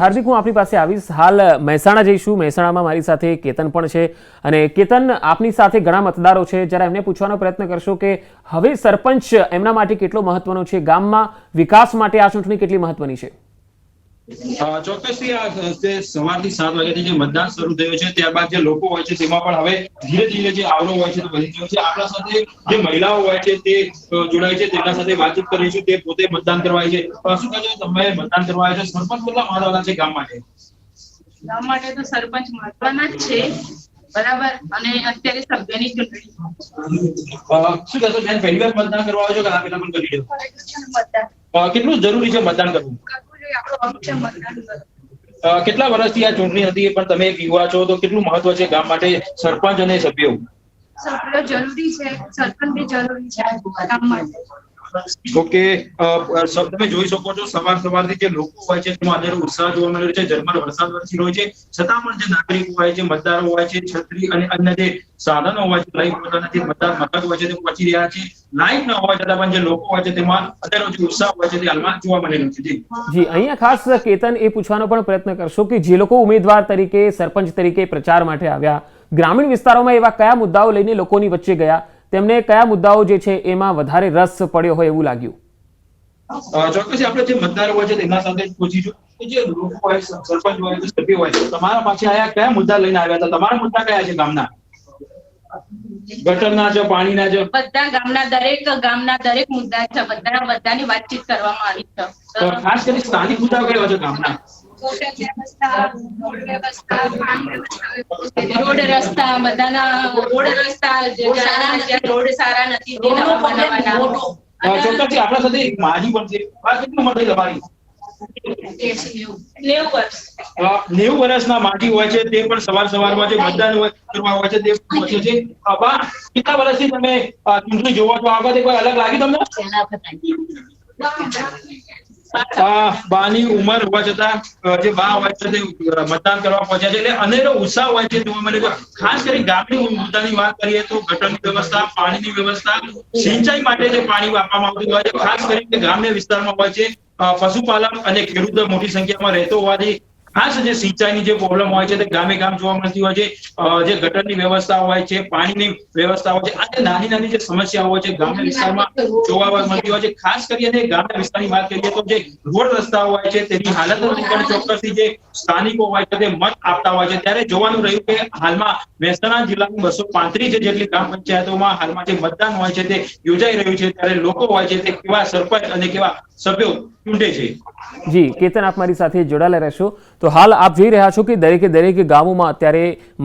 હાર્દિક, હું આપની પાસે આવીશ. હાલ મહેસાણા જઈશું. મહેસાણામાં મારી સાથે કેતન પણ છે. અને કેતન, આપની સાથે ઘણા મતદારો છે. જરા એમને પૂછવાનો પ્રયત્ન કરશો કે હવે સરપંચ એમના માટે કેટલો મહત્વનો છે, ગામમાં વિકાસ માટે આ ચૂંટણી કેટલી મહત્વની છે? ચોક્કસથી સવારથી 7 વાગ્યાથી જે મતદાન શરૂ થયું છે, ત્યારબાદ જે લોકો હોય છે તેમાં પણ હવે ધીરે ધીરે જે આવરો હોય છે તે વધી ગયો છે. આપણા સાથે જે મહિલાઓ હોય છે તે જોડાય છે, તેમના સાથે વાતચીત કરીશું. તે પોતે મતદાન કરવા આવી છે. શું કહે છે, તમે મતદાન કરવા આવ્યા છો? સરપંચ કેટલા મહત્વના છે ગામ માટે? ગામ માટે તો સરપંચ મહત્વના જ છે, બરાબર. અને અત્યારે સભ્યની ચૂંટણી શું કહેશો બેન, પહેલી વાર મતદાન કરવા આવ્યો છો કે આ પહેલા પણ કરી લો? કેટલું જરૂરી છે મતદાન કરવું? કેટલા વર્ષથી આ ચૂંટણી હતી પણ તમે એક યુવા છો, તો કેટલું મહત્વ છે ગામ માટે સરપંચ અને સભ્યો? સભ્યો જરૂરી છે, સરપંચ બી જરૂરી છે ગામ માટે. ઓકે, તમે જોઈ શકો છો સવારથી જે લોકો હોય છે તેમાં અનેરો ઉત્સાહ જોવા મળી રહ્યો છે. ઝરમર વરસાદ વરસી રહ્યો છે, છતાં પણ જે નાગરિકો હોય છે, મતદારો હોય છે, છત્રી અને અન્ય જે સાધનો હોય છે, લાઈવ પોતાના જે મતદાર મથક હોય છે તે પહોંચી રહ્યા છે. લાઈવ ન હોવા છતાં પણ જે લોકો હોય છે તેમાં અનેરો જે ઉત્સાહ હોય છે તે હાલમાં જોવા મળી રહ્યો છે. જી, અહીંયા ખાસ કેતન એ પૂછવાનો પણ પ્રયત્ન કરશો કે જે લોકો ઉમેદવાર તરીકે, સરપંચ તરીકે પ્રચાર માટે આવ્યા, ગ્રામીણ વિસ્તારોમાં એવા કયા મુદ્દાઓ લઈને લોકોની વચ્ચે ગયા, તેમને કયા મુદ્દાઓ જે છે એમાં વધારે રસ પડ્યો હોય એવું લાગ્યું? ચોક્કસ આપણે જે મતદારો હોય છે તેમના સાથે પૂછીશું કે જે લોકો હોય, સરપંચ હોય, સભ્ય હોય, તમારા પાસે આયા કયા મુદ્દા લઈને આવ્યા હતા? તમારા મુદ્દા કયા છે ગામના? ગટરના છે, પાણીના છે? બધા ગામના દરેક મુદ્દા છે. બધાની વાતચીત કરવામાં આવી છે. ખાસ કરી સ્થાનિક મુદ્દા કયા છે ગામના? રોડ રસ્તા, બધાના રોડ સારા નથી, ચોક્કસથી આપણા સાથે એક માજી પણ છે. કેટલું ઉંમર થઈ તમારી? 90 વર્ષના માજી હોય છે, તે પણ સવારમાં જે મતદાન કરવા હોય છે તે પહોંચે છે. કેટલા વર્ષથી તમે ચૂંટણી જોવા છો? આ વખતે કોઈ અલગ લાગી તમને? બાની ઉંમર હોવા છતાં જે બા હોય છે તે મતદાન કરવા પહોંચ્યા છે, એટલે અનેરો ઉત્સાહ હોય છે જોવા મળે છે. ખાસ કરી ગામની મુદ્દાની વાત કરીએ તો ગટરની વ્યવસ્થા, પાણીની વ્યવસ્થા, સિંચાઈ માટે જે પાણી આપવામાં આવતું હોય છે, ખાસ કરીને ગ્રામ્ય વિસ્તારમાં હોય છે. પશુપાલન અને ખેડૂતો મોટી સંખ્યામાં રહેતો હોવાથી ખાસ જે સિંચાઈની જે પ્રોબ્લેમ હોય છે તે ગામે ગામ જોવા મળતી હોય છે. જે ગટરની વ્યવસ્થા હોય છે, પાણીની વ્યવસ્થા હોય છે, આ નાની જે સમસ્યાઓ હોય છે ગ્રામ્ય વિસ્તારમાં જોવા મળતી હોય છે. ખાસ કરીને ગ્રામ્ય વિસ્તારની વાત કરીએ તો જે રોડ રસ્તા હોય છે તેની હાલત પણ ચોક્કસથી જે સ્થાનિકો હોય છે તે મત આપતા હોય છે. ત્યારે જોવાનું રહ્યું કે હાલમાં મહેસાણા જિલ્લાની 235 જેટલી ગ્રામ પંચાયતોમાં હાલમાં જે મતદાન હોય છે તે યોજાઈ રહ્યું છે. ત્યારે લોકો હોય છે તે કેવા સરપંચ અને કેવા સભ્યો ચૂંટે છે. જી કેતન, આપ મારી સાથે જોડાયેલા રહેશો. તો હાલ આપ જોઈ રહ્યા છો કે દરેકે ગામોમાં અત્યારે